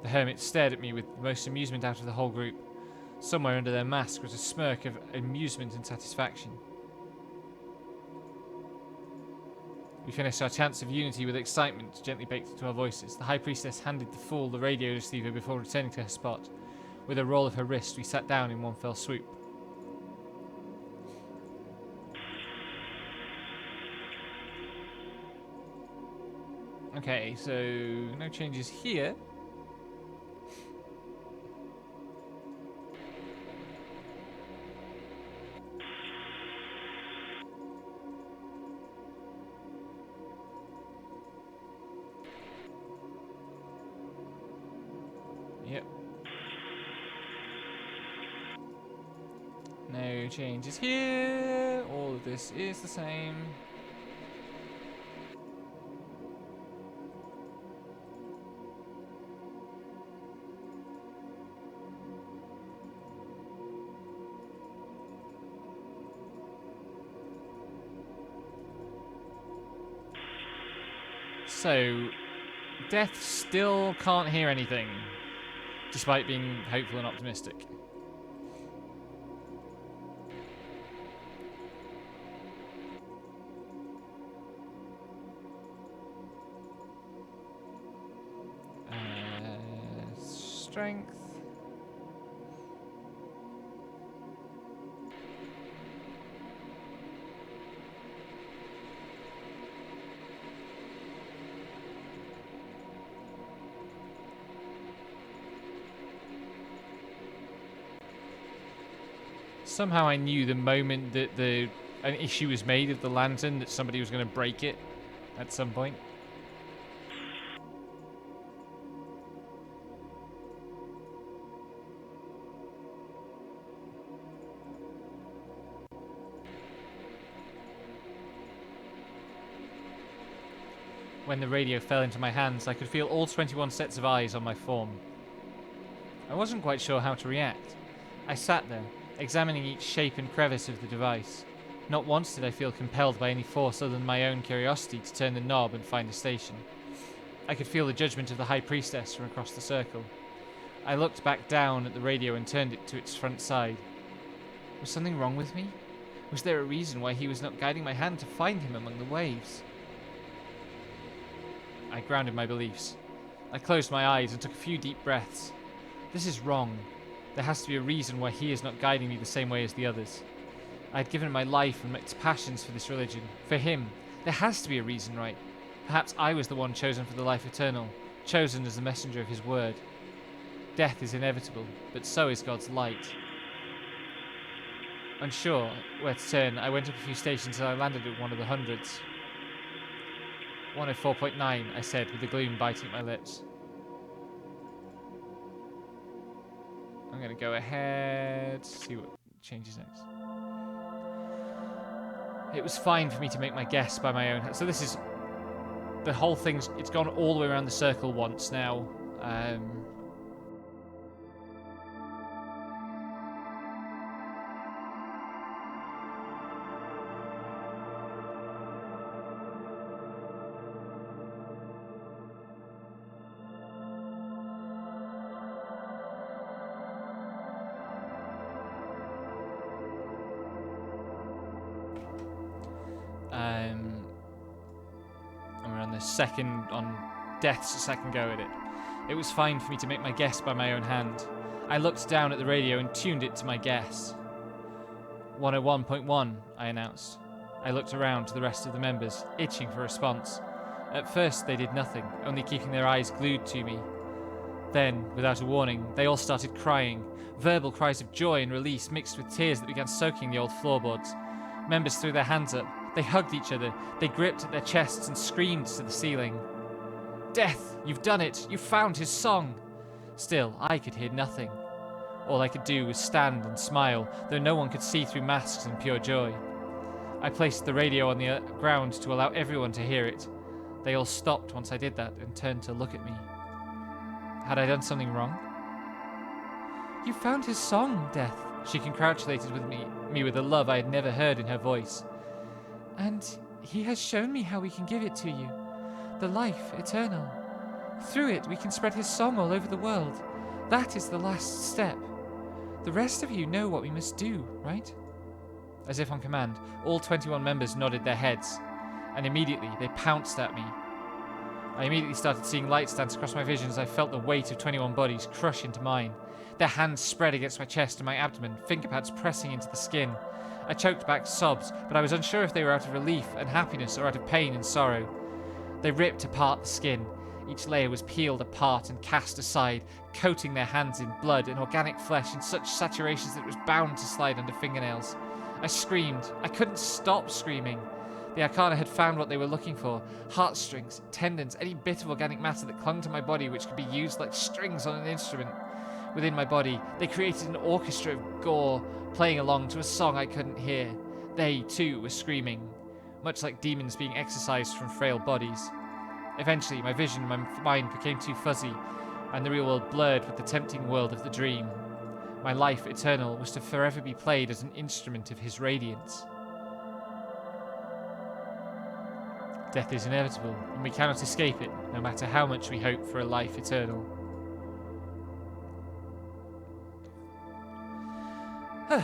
The hermit stared at me with the most amusement out of the whole group. Somewhere under their mask was a smirk of amusement and satisfaction. We finished our chants of unity with excitement gently baked into our voices. The High Priestess handed the fool the radio receiver before returning to her spot. With a roll of her wrist, we sat down in one fell swoop. Okay, so no changes here. Yep. No changes here. All of this is the same. So, Death still can't hear anything, despite being hopeful and optimistic. Strength. Somehow I knew the moment that an issue was made of the lantern that somebody was going to break it at some point. When the radio fell into my hands, I could feel all 21 sets of eyes on my form. I wasn't quite sure how to react. I sat there, examining each shape and crevice of the device. Not once did I feel compelled by any force other than my own curiosity to turn the knob and find a station. I could feel the judgment of the High Priestess from across the circle. I looked back down at the radio and turned it to its front side. Was something wrong with me? Was there a reason why he was not guiding my hand to find him among the waves? I grounded my beliefs. I closed my eyes and took a few deep breaths. This is wrong. There has to be a reason why he is not guiding me the same way as the others. I had given my life and its passions for this religion. For him, there has to be a reason, right? Perhaps I was the one chosen for the life eternal, chosen as the messenger of his word. Death is inevitable, but so is God's light. Unsure where to turn, I went up a few stations and I landed at one of the hundreds. 104.9, I said, with the gloom biting at my lips. I'm going to go ahead, see what changes next. It was fine for me to make my guess by my own hand. So this is... the whole thing's... it's gone all the way around the circle once now. And we're on the second, on Death's second go at it. It was fine for me to make my guess by my own hand. I looked down at the radio and tuned it to my guess. 101.1, I announced. I looked around to the rest of the members, itching for a response. At first, they did nothing, only keeping their eyes glued to me. Then, without a warning, they all started crying, verbal cries of joy and release mixed with tears that began soaking the old floorboards. Members threw their hands up. They hugged each other. They gripped at their chests and screamed to the ceiling. Death, you've done it. You've found his song. Still, I could hear nothing. All I could do was stand and smile, though no one could see through masks and pure joy. I placed the radio on the ground to allow everyone to hear it. They all stopped once I did that and turned to look at me. Had I done something wrong? You found his song, Death. She congratulated me with a love I had never heard in her voice. And he has shown me how we can give it to you. The life eternal. Through it, we can spread his song all over the world. That is the last step. The rest of you know what we must do, right? As if on command, all 21 members nodded their heads, and immediately they pounced at me. I immediately started seeing lights dance across my vision as I felt the weight of 21 bodies crush into mine. Their hands spread against my chest and my abdomen, fingerpads pressing into the skin. I choked back sobs, but I was unsure if they were out of relief and happiness or out of pain and sorrow. They ripped apart the skin. Each layer was peeled apart and cast aside, coating their hands in blood and organic flesh in such saturations that it was bound to slide under fingernails. I screamed. I couldn't stop screaming. The Arcana had found what they were looking for. Heartstrings, tendons, any bit of organic matter that clung to my body which could be used like strings on an instrument. Within my body, they created an orchestra of gore, playing along to a song I couldn't hear. They, too, were screaming, much like demons being exorcised from frail bodies. Eventually, my vision and my mind became too fuzzy, and the real world blurred with the tempting world of the dream. My life eternal was to forever be played as an instrument of his radiance. Death is inevitable, and we cannot escape it, no matter how much we hope for a life eternal.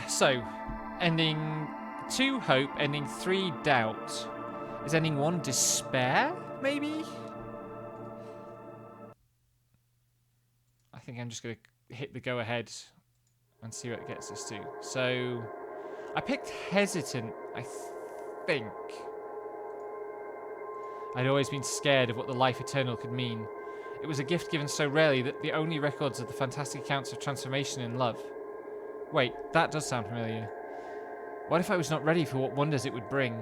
So, ending 2 hope, ending 3 doubt. Is ending 1 despair, maybe? I think I'm just going to hit the go ahead and see what it gets us to. So, I picked hesitant, I think. I'd always been scared of what the life eternal could mean. It was a gift given so rarely that the only records of the fantastic accounts of transformation and love. Wait, that does sound familiar. What if I was not ready for what wonders it would bring?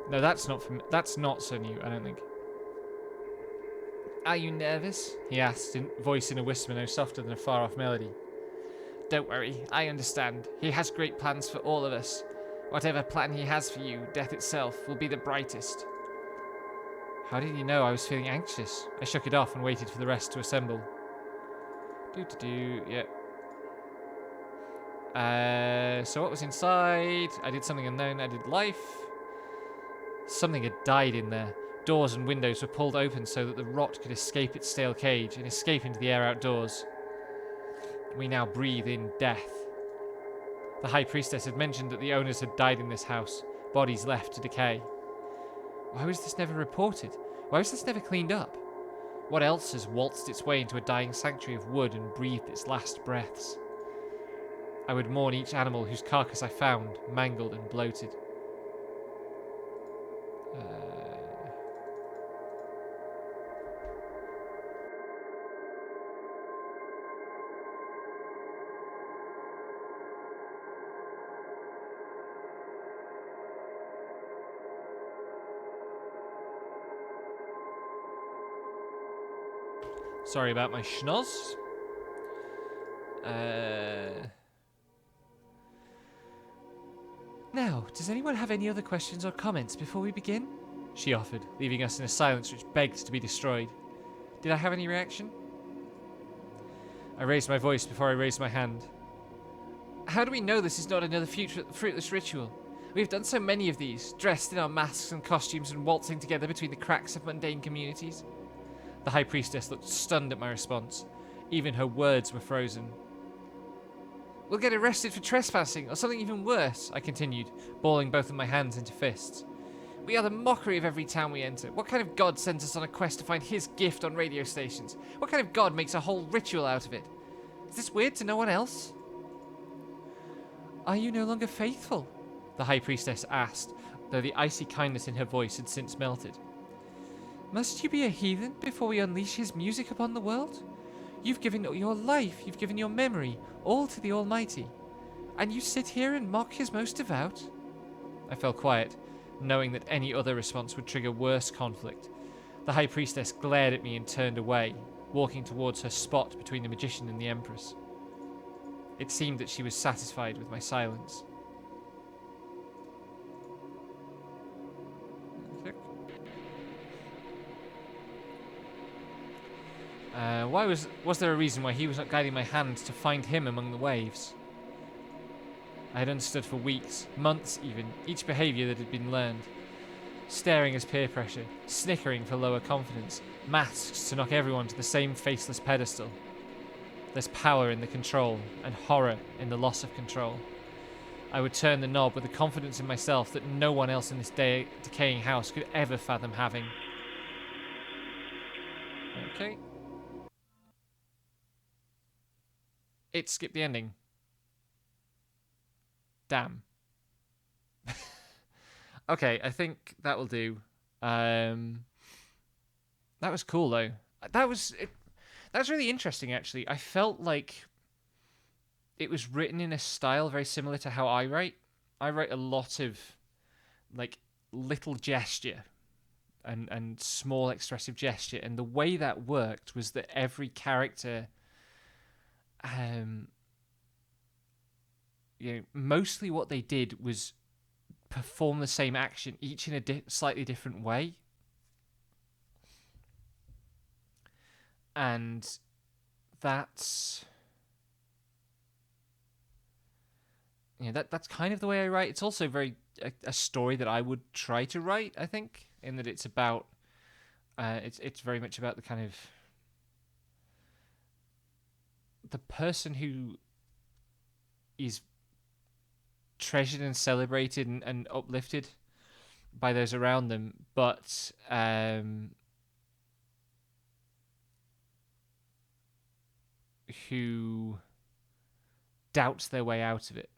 No, that's not so new, I don't think. Are you nervous? He asked, voice in a whisper no softer than a far-off melody. Don't worry, I understand. He has great plans for all of us. Whatever plan he has for you, death itself will be the brightest. How did he know I was feeling anxious? I shook it off and waited for the rest to assemble. Yep. So what was inside? I did something unknown. I did life. Something had died in there. Doors and windows were pulled open so that the rot could escape its stale cage and escape into the air outdoors. We now breathe in death. The High Priestess had mentioned that the owners had died in this house, bodies left to decay. Why was this never reported? Why was this never cleaned up? What else has waltzed its way into a dying sanctuary of wood and breathed its last breaths? I would mourn each animal whose carcass I found, mangled and bloated. Sorry about my schnoz. Now, does anyone have any other questions or comments before we begin? She offered, leaving us in a silence which begged to be destroyed. Did I have any reaction? I raised my voice before I raised my hand. How do we know this is not another fruitless ritual? We've done so many of these, dressed in our masks and costumes and waltzing together between the cracks of mundane communities. The High Priestess looked stunned at my response. Even her words were frozen. We'll get arrested for trespassing, or something even worse, I continued, balling both of my hands into fists. We are the mockery of every town we enter. What kind of god sends us on a quest to find his gift on radio stations? What kind of god makes a whole ritual out of it? Is this weird to no one else? Are you no longer faithful? The High Priestess asked, though the icy kindness in her voice had since melted. Must you be a heathen before we unleash his music upon the world? You've given your life, you've given your memory, all to the Almighty. And you sit here and mock his most devout? I fell quiet, knowing that any other response would trigger worse conflict. The High Priestess glared at me and turned away, walking towards her spot between the magician and the Empress. It seemed that she was satisfied with my silence. Why was there a reason why he was not guiding my hand to find him among the waves? I had understood for weeks, months even, each behaviour that had been learned. Staring as peer pressure, snickering for lower confidence, masks to knock everyone to the same faceless pedestal. There's power in the control, and horror in the loss of control. I would turn the knob with a confidence in myself that no one else in this decaying house could ever fathom having. Okay. It skipped the ending. Damn. Okay, I think that will do. That was cool though. That was really interesting actually. I felt like it was written in a style very similar to how I write. I write a lot of like little gesture and small expressive gesture, and the way that worked was that every character mostly what they did was perform the same action, each in a slightly different way. And that's that's kind of the way I write. It's also very a story that I would try to write, I think, in that it's about it's very much about the kind of the person who is treasured and celebrated and uplifted by those around them, but who doubts their way out of it.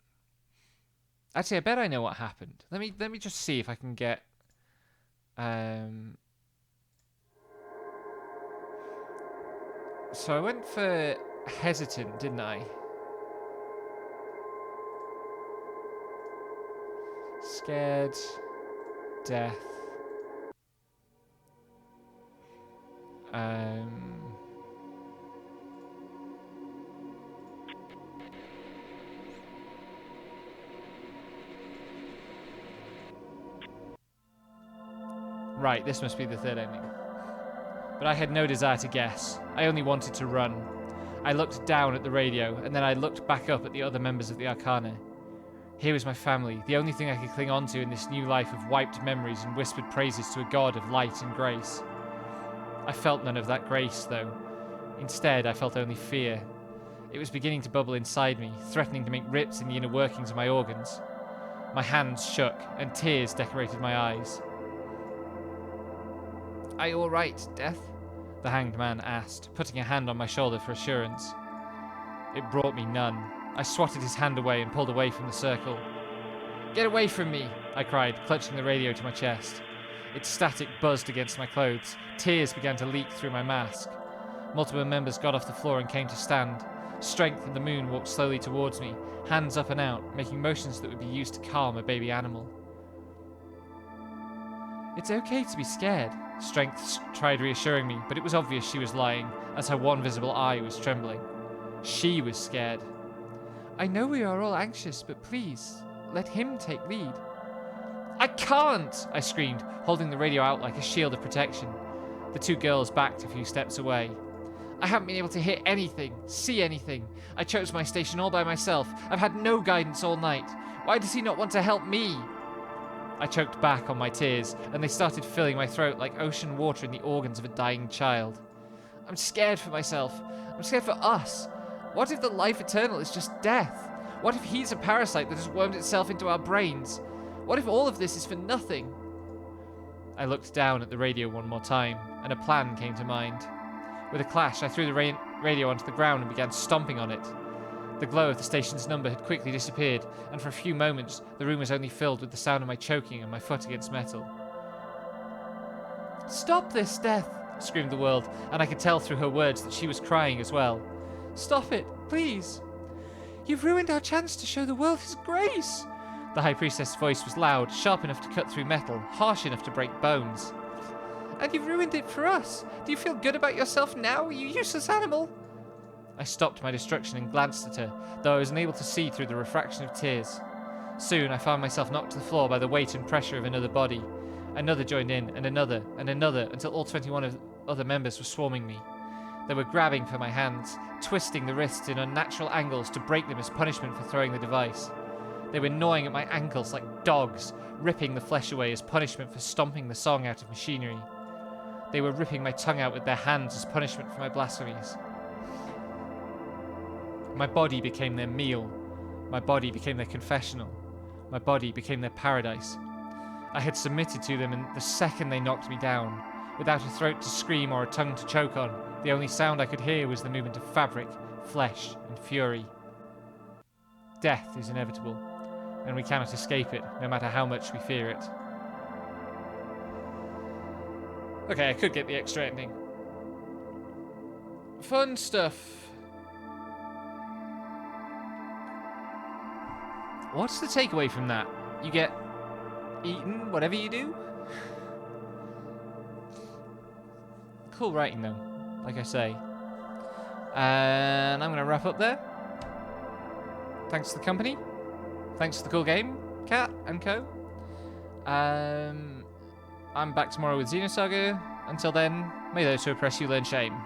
Actually, I bet I know what happened. Let me just see if I can get so I went for hesitant, didn't I? Scared, death. Right, this must be the third ending. But I had no desire to guess. I only wanted to run. I looked down at the radio, and then I looked back up at the other members of the Arcana. Here was my family, the only thing I could cling on to in this new life of wiped memories and whispered praises to a god of light and grace. I felt none of that grace, though. Instead, I felt only fear. It was beginning to bubble inside me, threatening to make rips in the inner workings of my organs. My hands shook, and tears decorated my eyes. "Are you all right, Death?" the hanged man asked, putting a hand on my shoulder for assurance. It brought me none. I swatted his hand away and pulled away from the circle. "Get away from me!" I cried, clutching the radio to my chest. Its static buzzed against my clothes. Tears began to leak through my mask. Multiple members got off the floor and came to stand. Strength and the moon walked slowly towards me, hands up and out, making motions that would be used to calm a baby animal. "It's okay to be scared," Strength tried reassuring me, but it was obvious she was lying, as her one visible eye was trembling. She was scared. "I know we are all anxious, but please, let him take lead." "I can't!" I screamed, holding the radio out like a shield of protection. The two girls backed a few steps away. "I haven't been able to hear anything, see anything. I chose my station all by myself. I've had no guidance all night. Why does he not want to help me?" I choked back on my tears, and they started filling my throat like ocean water in the organs of a dying child. "I'm scared for myself. I'm scared for us. What if the life eternal is just death? What if he's a parasite that has wormed itself into our brains? What if all of this is for nothing?" I looked down at the radio one more time, and a plan came to mind. With a clash, I threw the radio onto the ground and began stomping on it. The glow of the station's number had quickly disappeared, and for a few moments, the room was only filled with the sound of my choking and my foot against metal. "Stop this, Death!" screamed the world, and I could tell through her words that she was crying as well. "Stop it, please! You've ruined our chance to show the world his grace!" The High Priestess' voice was loud, sharp enough to cut through metal, harsh enough to break bones. "And you've ruined it for us! Do you feel good about yourself now, you useless animal?" I stopped my destruction and glanced at her, though I was unable to see through the refraction of tears. Soon I found myself knocked to the floor by the weight and pressure of another body. Another joined in, and another, until all 21 of other members were swarming me. They were grabbing for my hands, twisting the wrists in unnatural angles to break them as punishment for throwing the device. They were gnawing at my ankles like dogs, ripping the flesh away as punishment for stomping the song out of machinery. They were ripping my tongue out with their hands as punishment for my blasphemies. My body became their meal. My body became their confessional. My body became their paradise. I had submitted to them, and the second they knocked me down, without a throat to scream or a tongue to choke on, the only sound I could hear was the movement of fabric, flesh, and fury. Death is inevitable, and we cannot escape it, no matter how much we fear it. Okay, I could get the extra ending. Fun stuff. What's the takeaway from that? You get eaten, whatever you do? Cool writing, though, like I say. And I'm going to wrap up there. Thanks to the company. Thanks to the cool game, Cat and Co. I'm back tomorrow with Xenosaga. Until then, may those who oppress you learn shame.